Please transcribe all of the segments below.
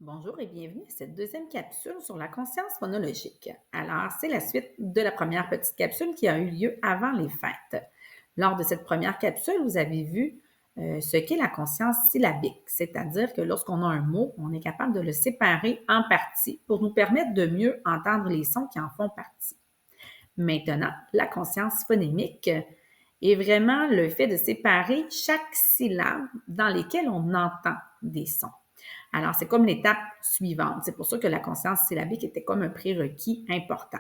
Bonjour et bienvenue à cette deuxième capsule sur la conscience phonologique. Alors, c'est la suite de la première petite capsule qui a eu lieu avant les fêtes. Lors de cette première capsule, vous avez vu ce qu'est la conscience syllabique, c'est-à-dire que lorsqu'on a un mot, on est capable de le séparer en parties pour nous permettre de mieux entendre les sons qui en font partie. Maintenant, la conscience phonémique est vraiment le fait de séparer chaque syllabe dans lesquelles on entend des sons. Alors, c'est comme l'étape suivante. C'est pour ça que la conscience syllabique était comme un prérequis important.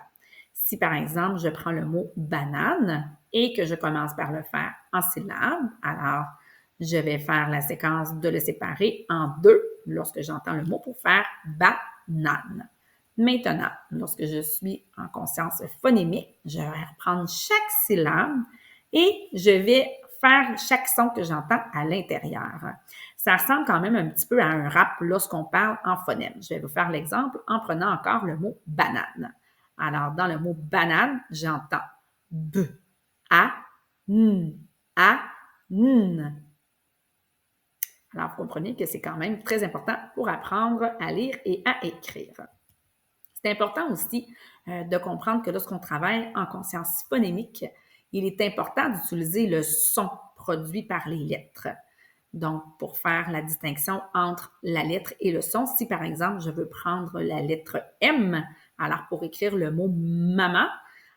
Si, par exemple, je prends le mot banane et que je commence par le faire en syllabes, alors je vais faire la séquence de le séparer en deux lorsque j'entends le mot pour faire banane. Maintenant, lorsque je suis en conscience phonémique, je vais reprendre chaque syllabe et je vais faire chaque son que j'entends à l'intérieur. Ça ressemble quand même un petit peu à un rap lorsqu'on parle en phonème. Je vais vous faire l'exemple en prenant encore le mot banane. Alors, dans le mot banane, j'entends B, A, N, A, N. Alors, vous comprenez que c'est quand même très important pour apprendre à lire et à écrire. C'est important aussi de comprendre que lorsqu'on travaille en conscience phonémique, il est important d'utiliser le son produit par les lettres. Donc, pour faire la distinction entre la lettre et le son, si par exemple, je veux prendre la lettre M, alors pour écrire le mot maman,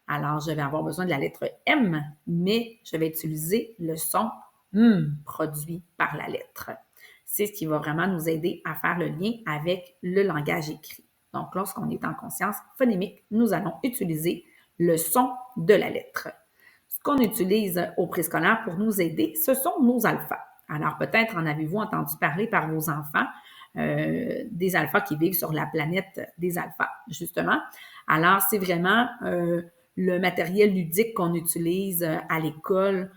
alors je vais avoir besoin de la lettre M, mais je vais utiliser le son M produit par la lettre. C'est ce qui va vraiment nous aider à faire le lien avec le langage écrit. Donc, lorsqu'on est en conscience phonémique, nous allons utiliser le son de la lettre. Ce qu'on utilise au préscolaire pour nous aider, ce sont nos alphas. Alors, peut-être en avez-vous entendu parler par vos enfants, des alphas qui vivent sur la planète des alphas, justement. Alors, c'est vraiment le matériel ludique qu'on utilise à l'école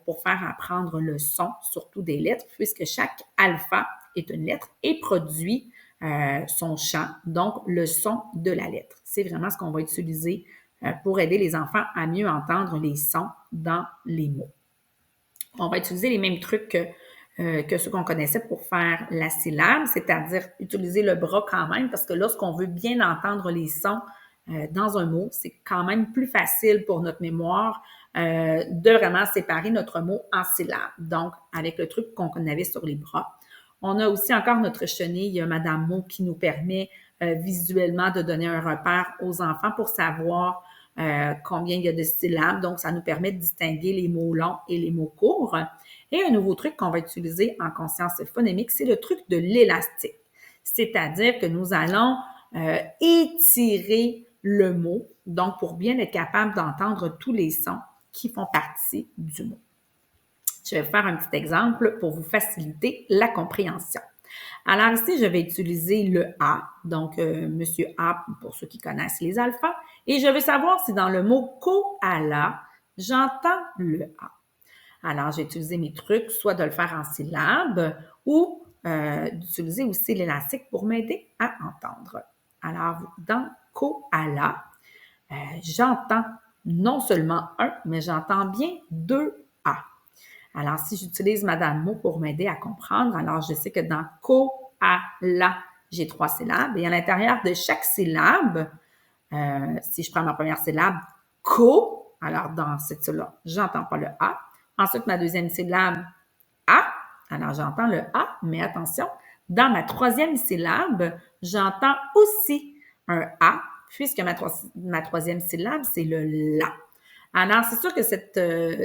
pour faire apprendre le son, surtout des lettres, puisque chaque alpha est une lettre et produit son chant, donc le son de la lettre. C'est vraiment ce qu'on va utiliser pour aider les enfants à mieux entendre les sons dans les mots. On va utiliser les mêmes trucs que ceux qu'on connaissait pour faire la syllabe, c'est-à-dire utiliser le bras quand même, parce que lorsqu'on veut bien entendre les sons dans un mot, c'est quand même plus facile pour notre mémoire de vraiment séparer notre mot en syllabes. Donc, avec le truc qu'on avait sur les bras. On a aussi encore notre chenille, Madame Mot, qui nous permet visuellement de donner un repère aux enfants pour savoir combien il y a de syllabes. Donc, ça nous permet de distinguer les mots longs et les mots courts. Et un nouveau truc qu'on va utiliser en conscience phonémique, c'est le truc de l'élastique. C'est-à-dire que nous allons étirer le mot, donc pour bien être capable d'entendre tous les sons qui font partie du mot. Je vais vous faire un petit exemple pour vous faciliter la compréhension. Alors ici, je vais utiliser le A, donc Monsieur A pour ceux qui connaissent les alphas, et je veux savoir si dans le mot koala, j'entends le A. Alors, j'ai utilisé mes trucs, soit de le faire en syllabes ou d'utiliser aussi l'élastique pour m'aider à entendre. Alors, dans koala, j'entends non seulement un, mais j'entends bien deux A. Alors, si j'utilise Madame Mot pour m'aider à comprendre, alors je sais que dans koala, j'ai 3 syllabes et à l'intérieur de chaque syllabe, si je prends ma première syllabe, ko, alors dans cette syllabe, j'entends pas le A. Ensuite, ma deuxième syllabe, a, alors j'entends le A, mais attention, dans ma troisième syllabe, j'entends aussi un A, puisque ma troisième syllabe, c'est le la. Alors, c'est sûr que cette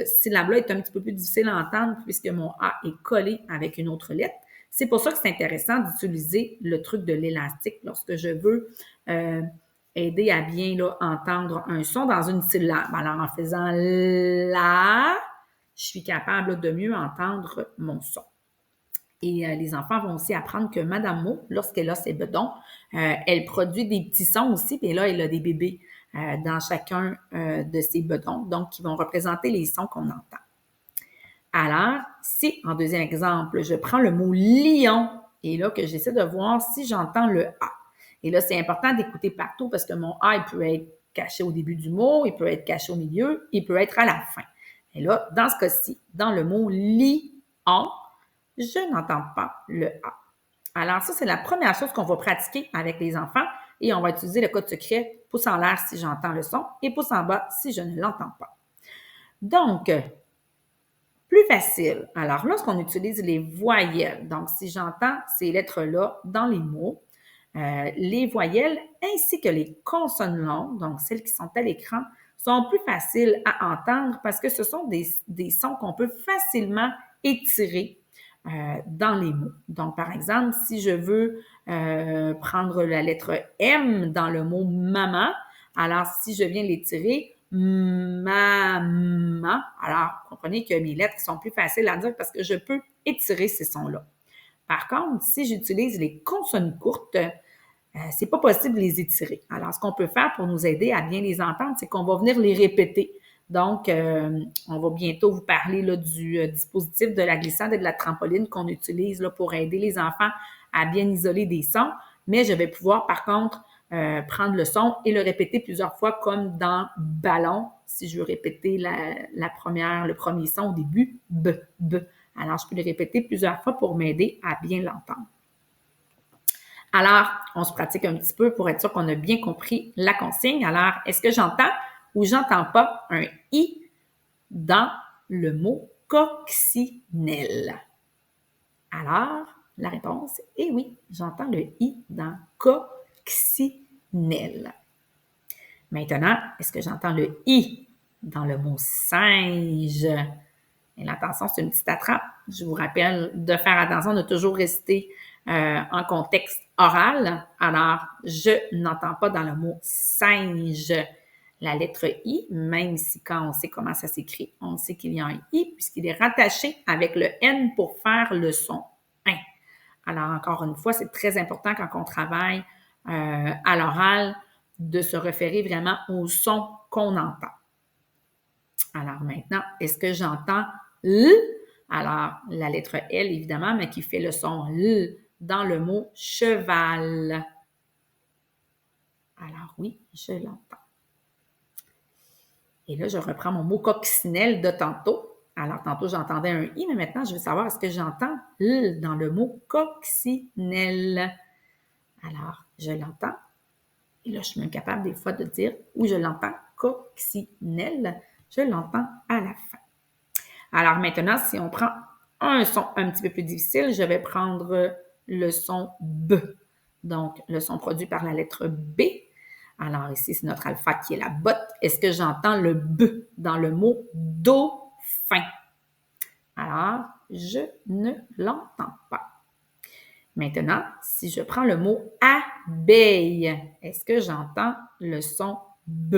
syllabe-là est un petit peu plus difficile à entendre puisque mon A est collé avec une autre lettre. C'est pour ça que c'est intéressant d'utiliser le truc de l'élastique lorsque je veux aider à bien là, entendre un son dans une syllabe. Alors, en faisant la, je suis capable de mieux entendre mon son. Et les enfants vont aussi apprendre que Madame Mo, lorsqu'elle a ses bedons, elle produit des petits sons aussi, puis là, elle a des bébés dans chacun de ses bedons, donc qui vont représenter les sons qu'on entend. Alors, si, en deuxième exemple, je prends le mot lion, et là, que j'essaie de voir si j'entends le A. Et là, c'est important d'écouter partout parce que mon A, il peut être caché au début du mot, il peut être caché au milieu, il peut être à la fin. Et là, dans ce cas-ci, dans le mot lion, je n'entends pas le A. Alors ça, c'est la première chose qu'on va pratiquer avec les enfants et on va utiliser le code secret pouce en l'air si j'entends le son et pouce en bas si je ne l'entends pas. Donc, plus facile. Alors, lorsqu'on utilise les voyelles, donc si j'entends ces lettres-là dans les mots, les voyelles ainsi que les consonnes longues, donc celles qui sont à l'écran, sont plus faciles à entendre parce que ce sont des sons qu'on peut facilement étirer dans les mots. Donc, par exemple, si je veux prendre la lettre M dans le mot maman, alors si je viens l'étirer, maman, alors comprenez que mes lettres sont plus faciles à dire parce que je peux étirer ces sons-là. Par contre, si j'utilise les consonnes courtes, c'est pas possible de les étirer. Alors, ce qu'on peut faire pour nous aider à bien les entendre, c'est qu'on va venir les répéter. Donc, on va bientôt vous parler là, du dispositif de la glissade et de la trampoline qu'on utilise là, pour aider les enfants à bien isoler des sons. Mais je vais pouvoir, par contre, prendre le son et le répéter plusieurs fois comme dans ballon. Si je veux répéter le premier son au début, b, b. Alors, je peux le répéter plusieurs fois pour m'aider à bien l'entendre. Alors, on se pratique un petit peu pour être sûr qu'on a bien compris la consigne. Alors, est-ce que j'entends ou j'entends pas un i dans le mot coccinelle? Alors, la réponse est oui, j'entends le i dans coccinelle. Maintenant, est-ce que j'entends le i dans le mot singe? Et l'attention, c'est une petite attrape. Je vous rappelle de faire attention, de toujours rester en contexte oral. Alors, je n'entends pas dans le mot singe la lettre I, même si quand on sait comment ça s'écrit, on sait qu'il y a un I, puisqu'il est rattaché avec le N pour faire le son in. Alors, encore une fois, c'est très important quand on travaille à l'oral de se référer vraiment au son qu'on entend. Alors maintenant, est-ce que j'entends L? Alors, la lettre L, évidemment, mais qui fait le son L dans le mot cheval. Alors oui, je l'entends. Et là, je reprends mon mot coccinelle de tantôt. Alors, tantôt, j'entendais un I, mais maintenant, je veux savoir, est-ce que j'entends L dans le mot coccinelle? Alors, je l'entends. Et là, je suis même capable des fois de dire où je l'entends, coccinelle. Je l'entends à la fin. Alors maintenant, si on prend un son un petit peu plus difficile, je vais prendre le son B. Donc, le son produit par la lettre B. Alors ici, c'est notre alpha qui est la botte. Est-ce que j'entends le B dans le mot dauphin? Alors, je ne l'entends pas. Maintenant, si je prends le mot abeille, est-ce que j'entends le son B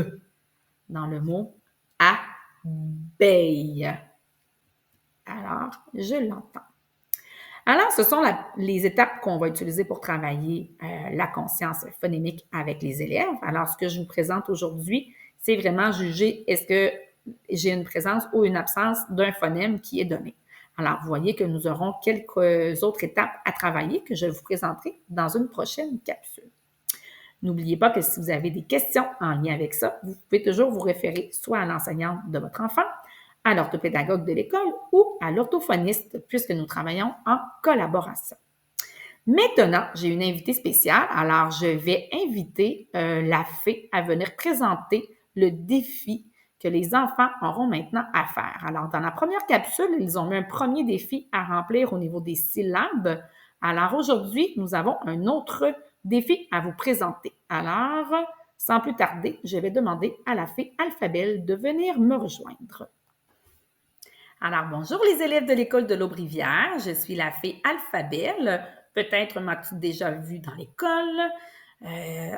dans le mot abeille? Alors, je l'entends. Alors, ce sont les étapes qu'on va utiliser pour travailler la conscience phonémique avec les élèves. Alors, ce que je vous présente aujourd'hui, c'est vraiment juger est-ce que j'ai une présence ou une absence d'un phonème qui est donné. Alors, vous voyez que nous aurons quelques autres étapes à travailler que je vous présenterai dans une prochaine capsule. N'oubliez pas que si vous avez des questions en lien avec ça, vous pouvez toujours vous référer soit à l'enseignante de votre enfant, à l'orthopédagogue de l'école ou à l'orthophoniste, puisque nous travaillons en collaboration. Maintenant, j'ai une invitée spéciale. Alors, je vais inviter la fée à venir présenter le défi que les enfants auront maintenant à faire. Alors, dans la première capsule, ils ont mis un premier défi à remplir au niveau des syllabes. Alors, aujourd'hui, nous avons un autre défi à vous présenter. Alors, sans plus tarder, je vais demander à la fée Alphabelle de venir me rejoindre. Alors, bonjour les élèves de l'école de l'Aubrivière. Je suis la fée Alphabelle. Peut-être m'as-tu déjà vue dans l'école.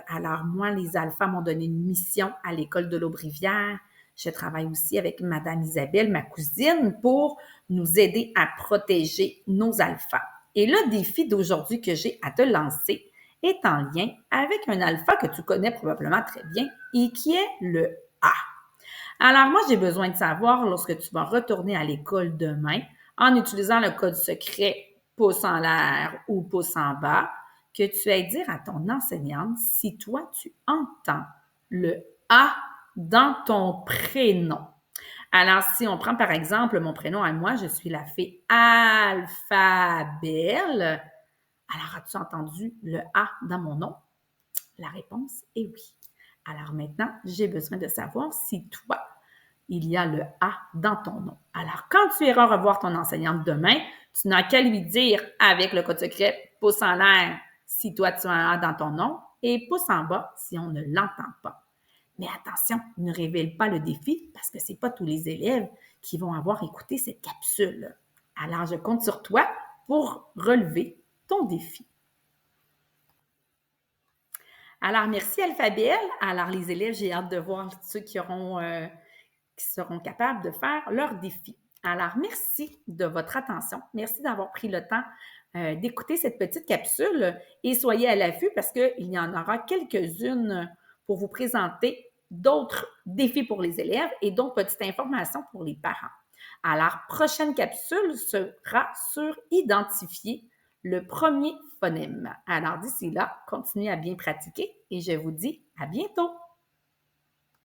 Alors, moi, les alphas m'ont donné une mission à l'école de l'Aubrivière. Je travaille aussi avec Madame Isabelle, ma cousine, pour nous aider à protéger nos alphas. Et le défi d'aujourd'hui que j'ai à te lancer est en lien avec un alpha que tu connais probablement très bien et qui est le A. Alors, moi, j'ai besoin de savoir, lorsque tu vas retourner à l'école demain, en utilisant le code secret pouce en l'air ou pouce en bas, que tu ailles dire à ton enseignante si toi, tu entends le A dans ton prénom. Alors, si on prend par exemple mon prénom à moi, je suis la fée Alphabelle. Alors, as-tu entendu le A dans mon nom? La réponse est oui. Alors maintenant, j'ai besoin de savoir si toi, il y a le A dans ton nom. Alors, quand tu iras revoir ton enseignante demain, tu n'as qu'à lui dire avec le code secret pouce en l'air si toi tu as un A dans ton nom et pouce en bas si on ne l'entend pas. Mais attention, ne révèle pas le défi parce que ce n'est pas tous les élèves qui vont avoir écouté cette capsule. Alors, je compte sur toi pour relever ton défi. Alors, merci Alphabet. Alors, les élèves, j'ai hâte de voir ceux qui seront capables de faire leur défi. Alors, merci de votre attention. Merci d'avoir pris le temps d'écouter cette petite capsule et soyez à l'affût parce qu'il y en aura quelques-unes pour vous présenter d'autres défis pour les élèves et d'autres petites informations pour les parents. Alors, prochaine capsule sera sur identifier le premier phonème. Alors, d'ici là, continuez à bien pratiquer et je vous dis à bientôt.